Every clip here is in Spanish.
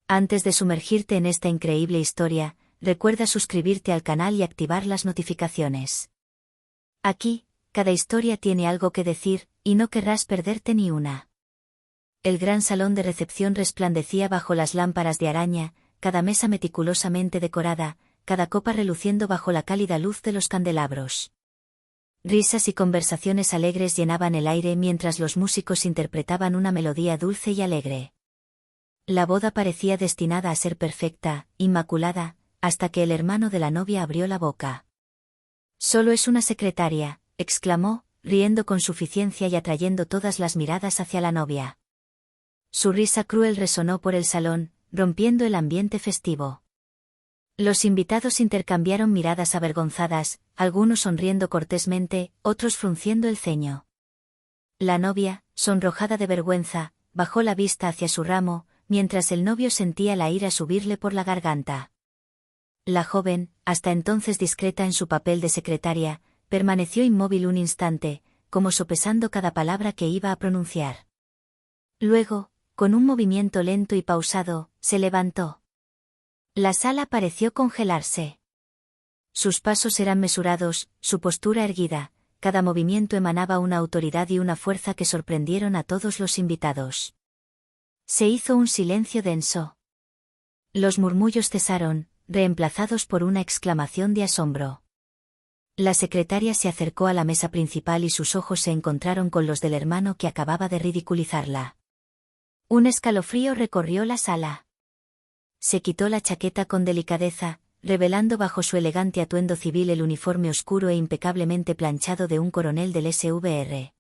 Antes de sumergirte en esta increíble historia, recuerda suscribirte al canal y activar las notificaciones. Aquí, cada historia tiene algo que decir, y no querrás perderte ni una. El gran salón de recepción resplandecía bajo las lámparas de araña, cada mesa meticulosamente decorada, cada copa reluciendo bajo la cálida luz de los candelabros. Risas y conversaciones alegres llenaban el aire mientras los músicos interpretaban una melodía dulce y alegre. La boda parecía destinada a ser perfecta, inmaculada, hasta que el hermano de la novia abrió la boca. «Solo es una secretaria», exclamó, riendo con suficiencia y atrayendo todas las miradas hacia la novia. Su risa cruel resonó por el salón, rompiendo el ambiente festivo. Los invitados intercambiaron miradas avergonzadas, algunos sonriendo cortésmente, otros frunciendo el ceño. La novia, sonrojada de vergüenza, bajó la vista hacia su ramo, mientras el novio sentía la ira subirle por la garganta. La joven, hasta entonces discreta en su papel de secretaria, permaneció inmóvil un instante, como sopesando cada palabra que iba a pronunciar. Luego, con un movimiento lento y pausado, se levantó. La sala pareció congelarse. Sus pasos eran mesurados, su postura erguida, cada movimiento emanaba una autoridad y una fuerza que sorprendieron a todos los invitados. Se hizo un silencio denso. Los murmullos cesaron, reemplazados por una exclamación de asombro. La secretaria se acercó a la mesa principal y sus ojos se encontraron con los del hermano que acababa de ridiculizarla. Un escalofrío recorrió la sala. Se quitó la chaqueta con delicadeza, revelando bajo su elegante atuendo civil el uniforme oscuro e impecablemente planchado de un coronel del SVR.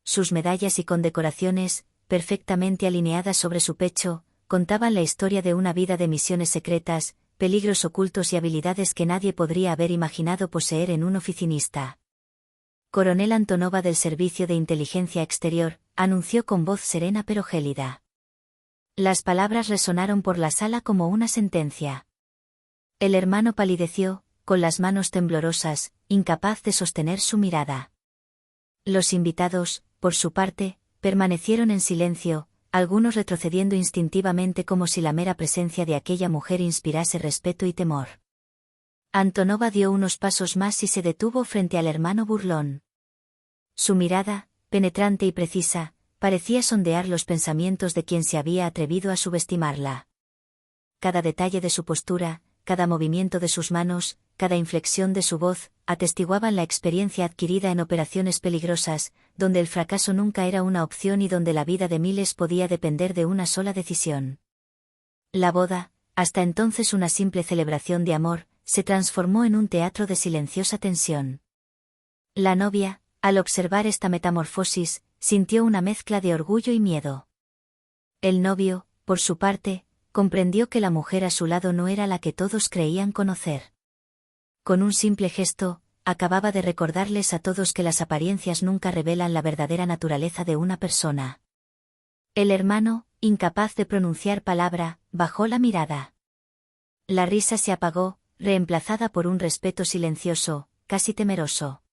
Sus medallas y condecoraciones, perfectamente alineadas sobre su pecho, contaban la historia de una vida de misiones secretas, peligros ocultos y habilidades que nadie podría haber imaginado poseer en un oficinista. Coronel Antonova del Servicio de Inteligencia Exterior, anunció con voz serena pero gélida. Las palabras resonaron por la sala como una sentencia. El hermano palideció, con las manos temblorosas, incapaz de sostener su mirada. Los invitados, por su parte, permanecieron en silencio, algunos retrocediendo instintivamente como si la mera presencia de aquella mujer inspirase respeto y temor. Antonova dio unos pasos más y se detuvo frente al hermano burlón. Su mirada, penetrante y precisa, parecía sondear los pensamientos de quien se había atrevido a subestimarla. Cada detalle de su postura, cada movimiento de sus manos, cada inflexión de su voz, atestiguaban la experiencia adquirida en operaciones peligrosas, donde el fracaso nunca era una opción y donde la vida de miles podía depender de una sola decisión. La boda, hasta entonces una simple celebración de amor, se transformó en un teatro de silenciosa tensión. La novia, al observar esta metamorfosis, sintió una mezcla de orgullo y miedo. El novio, por su parte, comprendió que la mujer a su lado no era la que todos creían conocer. Con un simple gesto, acababa de recordarles a todos que las apariencias nunca revelan la verdadera naturaleza de una persona. El hermano, incapaz de pronunciar palabra, bajó la mirada. La risa se apagó, reemplazada por un respeto silencioso, casi temeroso.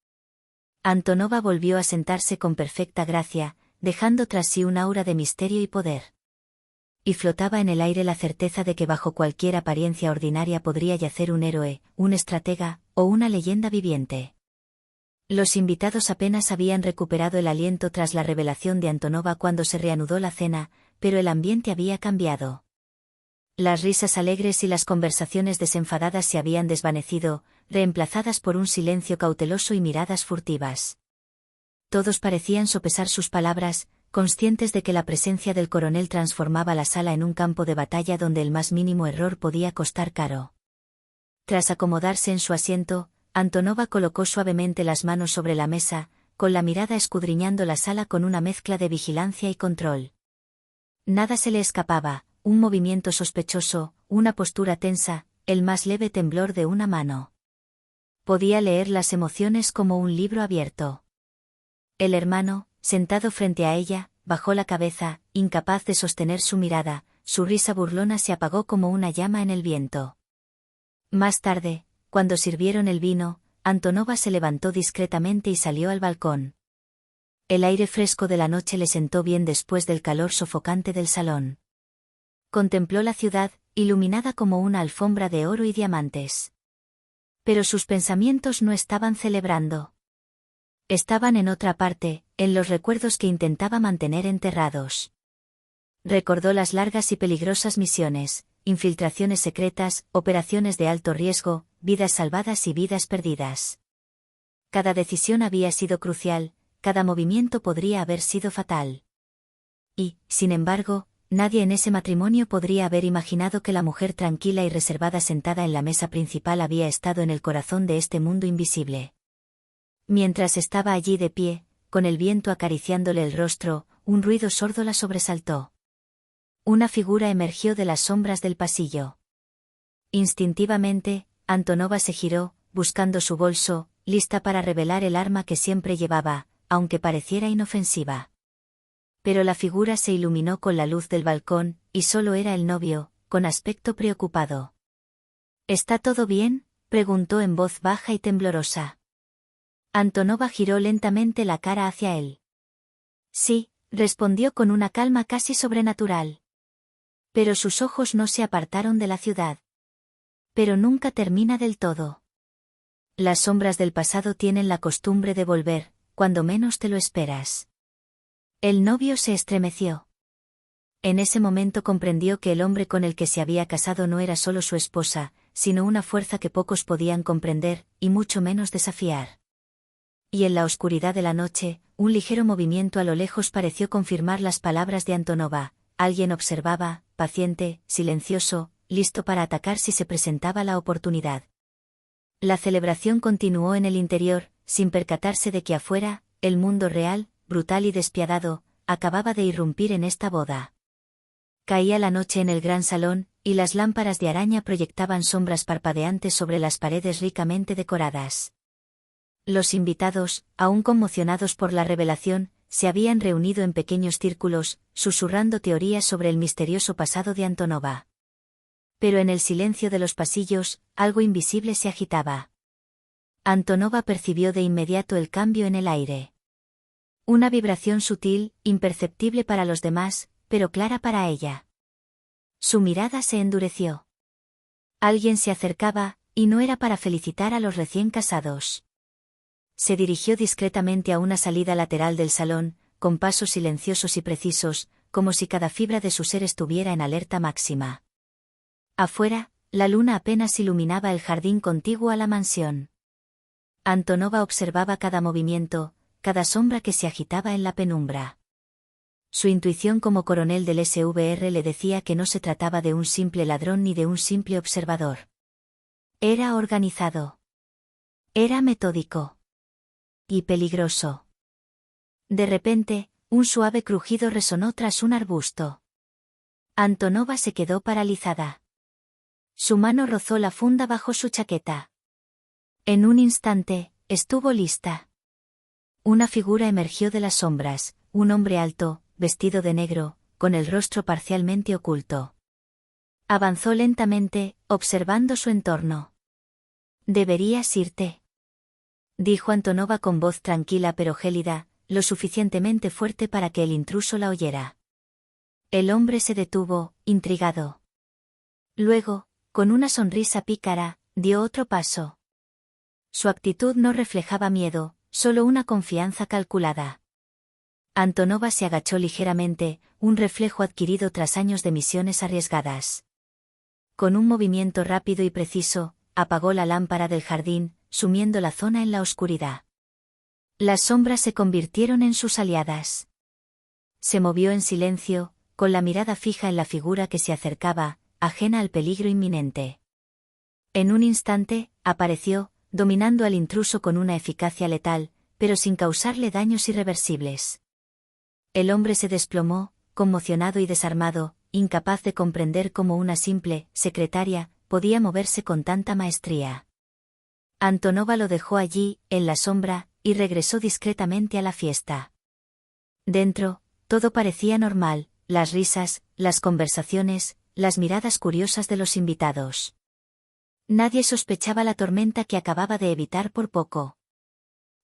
Antonova volvió a sentarse con perfecta gracia, dejando tras sí un aura de misterio y poder. Y flotaba en el aire la certeza de que bajo cualquier apariencia ordinaria podría yacer un héroe, un estratega, o una leyenda viviente. Los invitados apenas habían recuperado el aliento tras la revelación de Antonova cuando se reanudó la cena, pero el ambiente había cambiado. Las risas alegres y las conversaciones desenfadadas se habían desvanecido, reemplazadas por un silencio cauteloso y miradas furtivas. Todos parecían sopesar sus palabras, conscientes de que la presencia del coronel transformaba la sala en un campo de batalla donde el más mínimo error podía costar caro. Tras acomodarse en su asiento, Antonova colocó suavemente las manos sobre la mesa, con la mirada escudriñando la sala con una mezcla de vigilancia y control. Nada se le escapaba. Un movimiento sospechoso, una postura tensa, el más leve temblor de una mano. Podía leer las emociones como un libro abierto. El hermano, sentado frente a ella, bajó la cabeza, incapaz de sostener su mirada, su risa burlona se apagó como una llama en el viento. Más tarde, cuando sirvieron el vino, Antonova se levantó discretamente y salió al balcón. El aire fresco de la noche le sentó bien después del calor sofocante del salón. Contempló la ciudad, iluminada como una alfombra de oro y diamantes. Pero sus pensamientos no estaban celebrando. Estaban en otra parte, en los recuerdos que intentaba mantener enterrados. Recordó las largas y peligrosas misiones, infiltraciones secretas, operaciones de alto riesgo, vidas salvadas y vidas perdidas. Cada decisión había sido crucial, cada movimiento podría haber sido fatal. Y, sin embargo, nadie en ese matrimonio podría haber imaginado que la mujer tranquila y reservada sentada en la mesa principal había estado en el corazón de este mundo invisible. Mientras estaba allí de pie, con el viento acariciándole el rostro, un ruido sordo la sobresaltó. Una figura emergió de las sombras del pasillo. Instintivamente, Antonova se giró, buscando su bolso, lista para revelar el arma que siempre llevaba, aunque pareciera inofensiva. Pero la figura se iluminó con la luz del balcón, y solo era el novio, con aspecto preocupado. ¿Está todo bien?, preguntó en voz baja y temblorosa. Antonova giró lentamente la cara hacia él. Sí, respondió con una calma casi sobrenatural. Pero sus ojos no se apartaron de la ciudad. Pero nunca termina del todo. Las sombras del pasado tienen la costumbre de volver, cuando menos te lo esperas. El novio se estremeció. En ese momento comprendió que el hombre con el que se había casado no era solo su esposa, sino una fuerza que pocos podían comprender, y mucho menos desafiar. Y en la oscuridad de la noche, un ligero movimiento a lo lejos pareció confirmar las palabras de Antonova. Alguien observaba, paciente, silencioso, listo para atacar si se presentaba la oportunidad. La celebración continuó en el interior, sin percatarse de que afuera, el mundo real, brutal y despiadado, acababa de irrumpir en esta boda. Caía la noche en el gran salón, y las lámparas de araña proyectaban sombras parpadeantes sobre las paredes ricamente decoradas. Los invitados, aún conmocionados por la revelación, se habían reunido en pequeños círculos, susurrando teorías sobre el misterioso pasado de Antonova. Pero en el silencio de los pasillos, algo invisible se agitaba. Antonova percibió de inmediato el cambio en el aire. Una vibración sutil, imperceptible para los demás, pero clara para ella. Su mirada se endureció. Alguien se acercaba, y no era para felicitar a los recién casados. Se dirigió discretamente a una salida lateral del salón, con pasos silenciosos y precisos, como si cada fibra de su ser estuviera en alerta máxima. Afuera, la luna apenas iluminaba el jardín contiguo a la mansión. Antonova observaba cada movimiento, cada sombra que se agitaba en la penumbra. Su intuición como coronel del SVR le decía que no se trataba de un simple ladrón ni de un simple observador. Era organizado. Era metódico. Y peligroso. De repente, un suave crujido resonó tras un arbusto. Antonova se quedó paralizada. Su mano rozó la funda bajo su chaqueta. En un instante, estuvo lista. Una figura emergió de las sombras, un hombre alto, vestido de negro, con el rostro parcialmente oculto. Avanzó lentamente, observando su entorno. «Deberías irte», dijo Antonova con voz tranquila pero gélida, lo suficientemente fuerte para que el intruso la oyera. El hombre se detuvo, intrigado. Luego, con una sonrisa pícara, dio otro paso. Su actitud no reflejaba miedo, solo una confianza calculada. Antonova se agachó ligeramente, un reflejo adquirido tras años de misiones arriesgadas. Con un movimiento rápido y preciso, apagó la lámpara del jardín, sumiendo la zona en la oscuridad. Las sombras se convirtieron en sus aliadas. Se movió en silencio, con la mirada fija en la figura que se acercaba, ajena al peligro inminente. En un instante, apareció, dominando al intruso con una eficacia letal, pero sin causarle daños irreversibles. El hombre se desplomó, conmocionado y desarmado, incapaz de comprender cómo una simple secretaria podía moverse con tanta maestría. Antonova lo dejó allí, en la sombra, y regresó discretamente a la fiesta. Dentro, todo parecía normal, las risas, las conversaciones, las miradas curiosas de los invitados. Nadie sospechaba la tormenta que acababa de evitar por poco.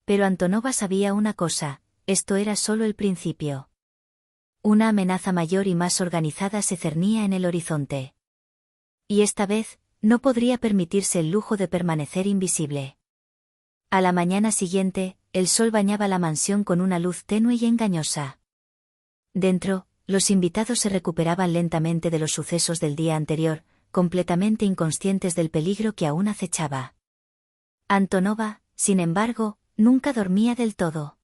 Pero Antonova sabía una cosa, esto era solo el principio. Una amenaza mayor y más organizada se cernía en el horizonte. Y esta vez, no podría permitirse el lujo de permanecer invisible. A la mañana siguiente, el sol bañaba la mansión con una luz tenue y engañosa. Dentro, los invitados se recuperaban lentamente de los sucesos del día anterior, completamente inconscientes del peligro que aún acechaba. Antonova, sin embargo, nunca dormía del todo.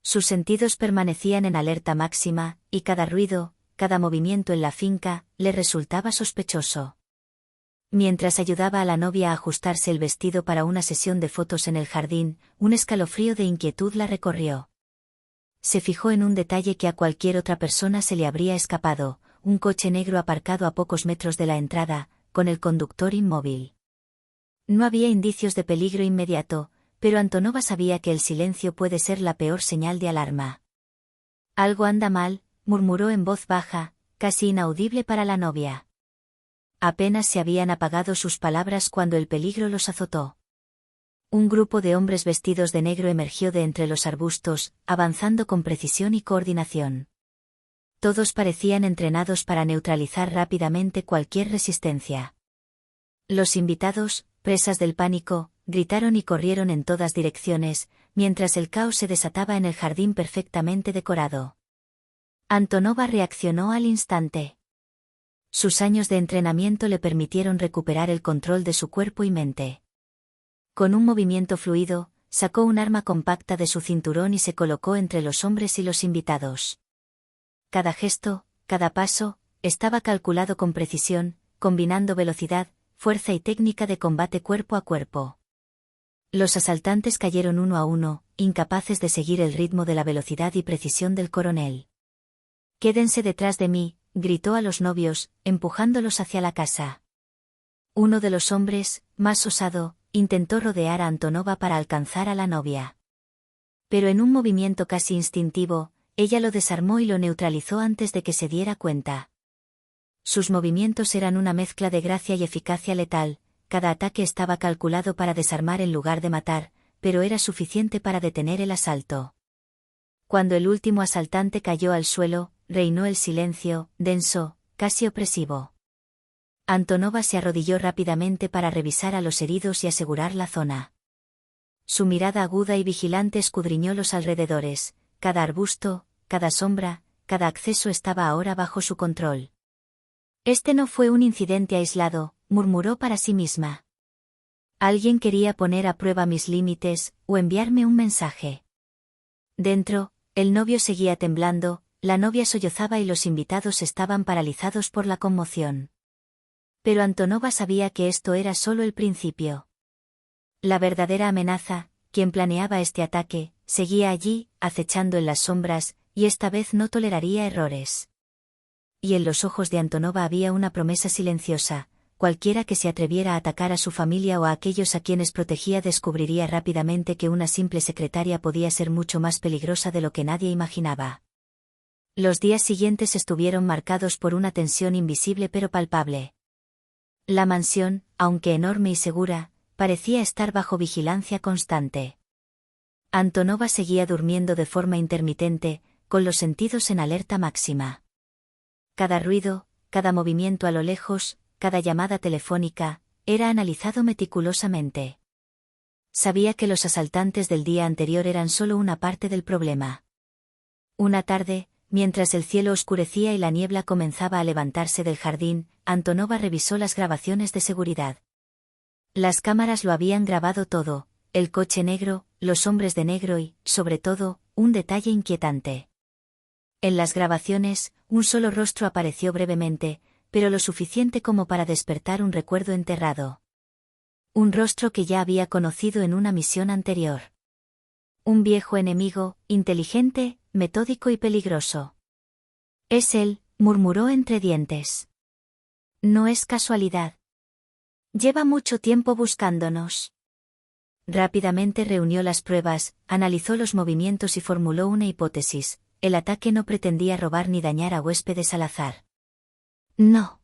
Sus sentidos permanecían en alerta máxima, y cada ruido, cada movimiento en la finca, le resultaba sospechoso. Mientras ayudaba a la novia a ajustarse el vestido para una sesión de fotos en el jardín, un escalofrío de inquietud la recorrió. Se fijó en un detalle que a cualquier otra persona se le habría escapado, un coche negro aparcado a pocos metros de la entrada, con el conductor inmóvil. No había indicios de peligro inmediato, pero Antonova sabía que el silencio puede ser la peor señal de alarma. Algo anda mal, murmuró en voz baja, casi inaudible para la novia. Apenas se habían apagado sus palabras cuando el peligro los azotó. Un grupo de hombres vestidos de negro emergió de entre los arbustos, avanzando con precisión y coordinación. Todos parecían entrenados para neutralizar rápidamente cualquier resistencia. Los invitados, presas del pánico, gritaron y corrieron en todas direcciones, mientras el caos se desataba en el jardín perfectamente decorado. Antonova reaccionó al instante. Sus años de entrenamiento le permitieron recuperar el control de su cuerpo y mente. Con un movimiento fluido, sacó un arma compacta de su cinturón y se colocó entre los hombres y los invitados. Cada gesto, cada paso, estaba calculado con precisión, combinando velocidad, fuerza y técnica de combate cuerpo a cuerpo. Los asaltantes cayeron uno a uno, incapaces de seguir el ritmo de la velocidad y precisión del coronel. «Quédense detrás de mí», gritó a los novios, empujándolos hacia la casa. Uno de los hombres, más osado, intentó rodear a Antonova para alcanzar a la novia. Pero en un movimiento casi instintivo, ella lo desarmó y lo neutralizó antes de que se diera cuenta. Sus movimientos eran una mezcla de gracia y eficacia letal, cada ataque estaba calculado para desarmar en lugar de matar, pero era suficiente para detener el asalto. Cuando el último asaltante cayó al suelo, reinó el silencio, denso, casi opresivo. Antonova se arrodilló rápidamente para revisar a los heridos y asegurar la zona. Su mirada aguda y vigilante escudriñó los alrededores, cada arbusto, cada sombra, cada acceso estaba ahora bajo su control. Este no fue un incidente aislado, murmuró para sí misma. Alguien quería poner a prueba mis límites, o enviarme un mensaje. Dentro, el novio seguía temblando, la novia sollozaba y los invitados estaban paralizados por la conmoción. Pero Antonova sabía que esto era solo el principio. La verdadera amenaza, quien planeaba este ataque, seguía allí, acechando en las sombras, y esta vez no toleraría errores. Y en los ojos de Antonova había una promesa silenciosa: cualquiera que se atreviera a atacar a su familia o a aquellos a quienes protegía descubriría rápidamente que una simple secretaria podía ser mucho más peligrosa de lo que nadie imaginaba. Los días siguientes estuvieron marcados por una tensión invisible pero palpable. La mansión, aunque enorme y segura, parecía estar bajo vigilancia constante. Antonova seguía durmiendo de forma intermitente, con los sentidos en alerta máxima. Cada ruido, cada movimiento a lo lejos, cada llamada telefónica, era analizado meticulosamente. Sabía que los asaltantes del día anterior eran solo una parte del problema. Una tarde, mientras el cielo oscurecía y la niebla comenzaba a levantarse del jardín, Antonova revisó las grabaciones de seguridad. Las cámaras lo habían grabado todo: el coche negro, los hombres de negro y, sobre todo, un detalle inquietante. En las grabaciones, un solo rostro apareció brevemente, pero lo suficiente como para despertar un recuerdo enterrado. Un rostro que ya había conocido en una misión anterior. Un viejo enemigo, inteligente, metódico y peligroso. «Es él», murmuró entre dientes. «No es casualidad. Lleva mucho tiempo buscándonos». Rápidamente reunió las pruebas, analizó los movimientos y formuló una hipótesis: el ataque no pretendía robar ni dañar a huéspedes al azar. No.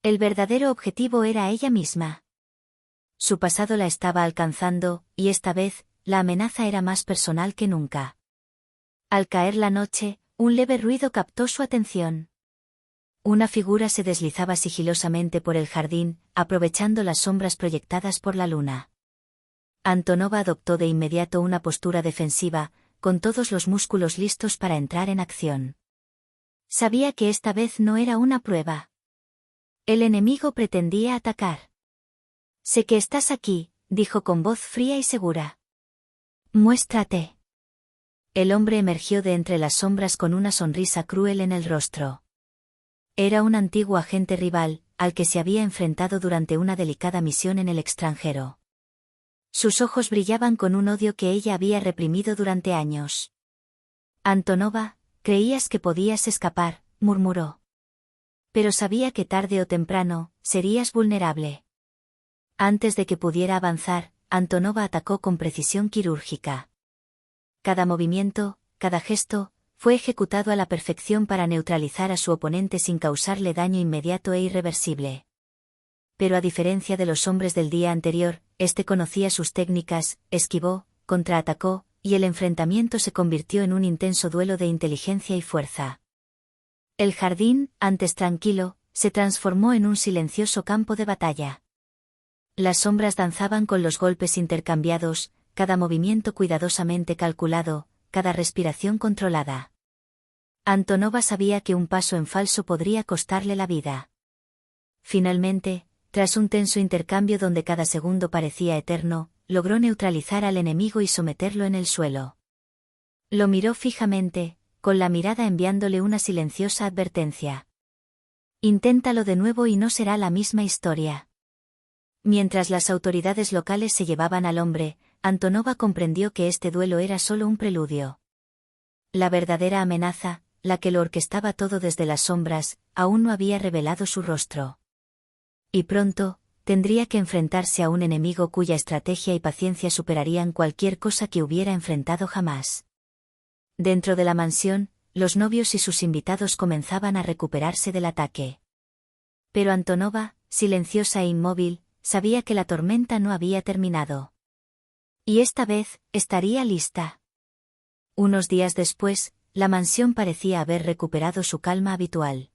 El verdadero objetivo era ella misma. Su pasado la estaba alcanzando, y esta vez, la amenaza era más personal que nunca. Al caer la noche, un leve ruido captó su atención. Una figura se deslizaba sigilosamente por el jardín, aprovechando las sombras proyectadas por la luna. Antonova adoptó de inmediato una postura defensiva, con todos los músculos listos para entrar en acción. Sabía que esta vez no era una prueba. El enemigo pretendía atacar. «Sé que estás aquí», dijo con voz fría y segura. «Muéstrate». El hombre emergió de entre las sombras con una sonrisa cruel en el rostro. Era un antiguo agente rival, al que se había enfrentado durante una delicada misión en el extranjero. Sus ojos brillaban con un odio que ella había reprimido durante años. «Antonova, creías que podías escapar», murmuró. «Pero sabía que tarde o temprano, serías vulnerable». Antes de que pudiera avanzar, Antonova atacó con precisión quirúrgica. Cada movimiento, cada gesto, fue ejecutado a la perfección para neutralizar a su oponente sin causarle daño inmediato e irreversible. Pero a diferencia de los hombres del día anterior, este conocía sus técnicas, esquivó, contraatacó, y el enfrentamiento se convirtió en un intenso duelo de inteligencia y fuerza. El jardín, antes tranquilo, se transformó en un silencioso campo de batalla. Las sombras danzaban con los golpes intercambiados, cada movimiento cuidadosamente calculado, cada respiración controlada. Antonova sabía que un paso en falso podría costarle la vida. Finalmente, tras un tenso intercambio donde cada segundo parecía eterno, logró neutralizar al enemigo y someterlo en el suelo. Lo miró fijamente, con la mirada enviándole una silenciosa advertencia. «Inténtalo de nuevo y no será la misma historia». Mientras las autoridades locales se llevaban al hombre, Antonova comprendió que este duelo era solo un preludio. La verdadera amenaza, la que lo orquestaba todo desde las sombras, aún no había revelado su rostro. Y pronto, tendría que enfrentarse a un enemigo cuya estrategia y paciencia superarían cualquier cosa que hubiera enfrentado jamás. Dentro de la mansión, los novios y sus invitados comenzaban a recuperarse del ataque. Pero Antonova, silenciosa e inmóvil, sabía que la tormenta no había terminado. Y esta vez, estaría lista. Unos días después, la mansión parecía haber recuperado su calma habitual.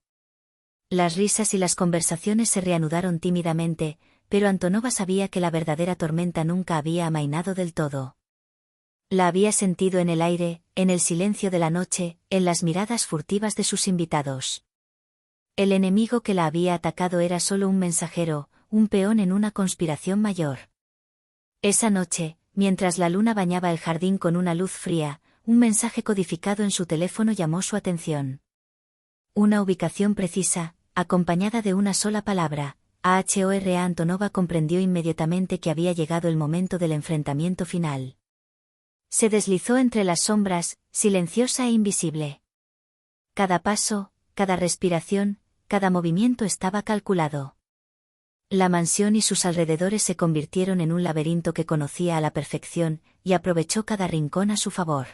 Las risas y las conversaciones se reanudaron tímidamente, pero Antonova sabía que la verdadera tormenta nunca había amainado del todo. La había sentido en el aire, en el silencio de la noche, en las miradas furtivas de sus invitados. El enemigo que la había atacado era solo un mensajero, un peón en una conspiración mayor. Esa noche, mientras la luna bañaba el jardín con una luz fría, un mensaje codificado en su teléfono llamó su atención. Una ubicación precisa, acompañada de una sola palabra, AHORA. Antonova comprendió inmediatamente que había llegado el momento del enfrentamiento final. Se deslizó entre las sombras, silenciosa e invisible. Cada paso, cada respiración, cada movimiento estaba calculado. La mansión y sus alrededores se convirtieron en un laberinto que conocía a la perfección, y aprovechó cada rincón a su favor.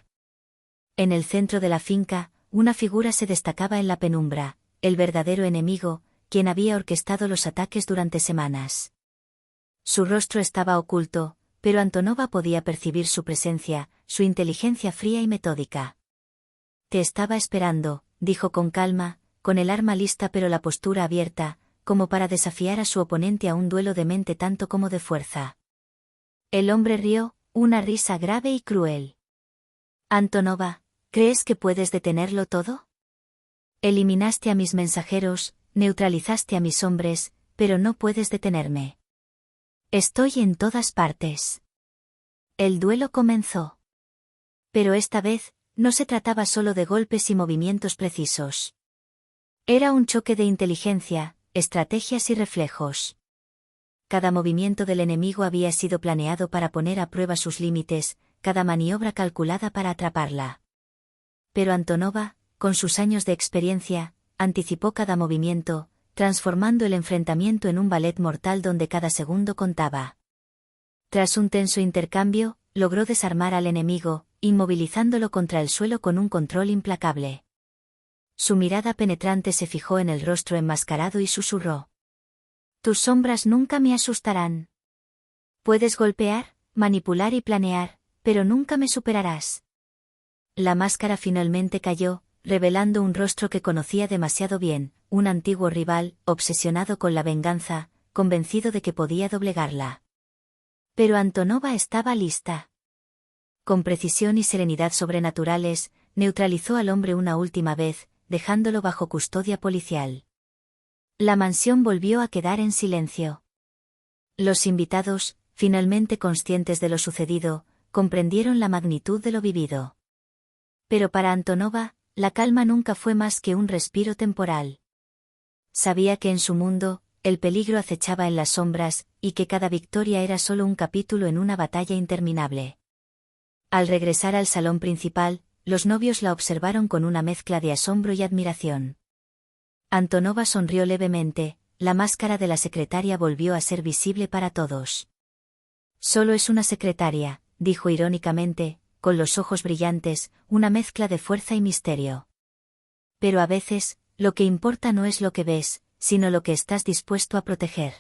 En el centro de la finca, una figura se destacaba en la penumbra, el verdadero enemigo, quien había orquestado los ataques durante semanas. Su rostro estaba oculto, pero Antonova podía percibir su presencia, su inteligencia fría y metódica. «Te estaba esperando», dijo con calma, con el arma lista pero la postura abierta, como para desafiar a su oponente a un duelo de mente tanto como de fuerza. El hombre rió, una risa grave y cruel. «Antonova, ¿crees que puedes detenerlo todo? Eliminaste a mis mensajeros, neutralizaste a mis hombres, pero no puedes detenerme. Estoy en todas partes». El duelo comenzó. Pero esta vez, no se trataba solo de golpes y movimientos precisos. Era un choque de inteligencia, estrategias y reflejos. Cada movimiento del enemigo había sido planeado para poner a prueba sus límites, cada maniobra calculada para atraparla. Pero Antonova, con sus años de experiencia, anticipó cada movimiento, transformando el enfrentamiento en un ballet mortal donde cada segundo contaba. Tras un tenso intercambio, logró desarmar al enemigo, inmovilizándolo contra el suelo con un control implacable. Su mirada penetrante se fijó en el rostro enmascarado y susurró: «Tus sombras nunca me asustarán. Puedes golpear, manipular y planear, pero nunca me superarás». La máscara finalmente cayó, revelando un rostro que conocía demasiado bien, un antiguo rival, obsesionado con la venganza, convencido de que podía doblegarla. Pero Antonova estaba lista. Con precisión y serenidad sobrenaturales, neutralizó al hombre una última vez, dejándolo bajo custodia policial. La mansión volvió a quedar en silencio. Los invitados, finalmente conscientes de lo sucedido, comprendieron la magnitud de lo vivido. Pero para Antonova, la calma nunca fue más que un respiro temporal. Sabía que en su mundo, el peligro acechaba en las sombras, y que cada victoria era solo un capítulo en una batalla interminable. Al regresar al salón principal, los novios la observaron con una mezcla de asombro y admiración. Antonova sonrió levemente, la máscara de la secretaria volvió a ser visible para todos. Solo es una secretaria, dijo irónicamente, con los ojos brillantes, una mezcla de fuerza y misterio. Pero a veces, lo que importa no es lo que ves, sino lo que estás dispuesto a proteger.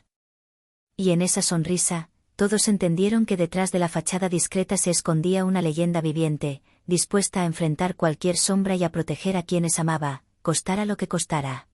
Y en esa sonrisa, todos entendieron que detrás de la fachada discreta se escondía una leyenda viviente, dispuesta a enfrentar cualquier sombra y a proteger a quienes amaba, costara lo que costara.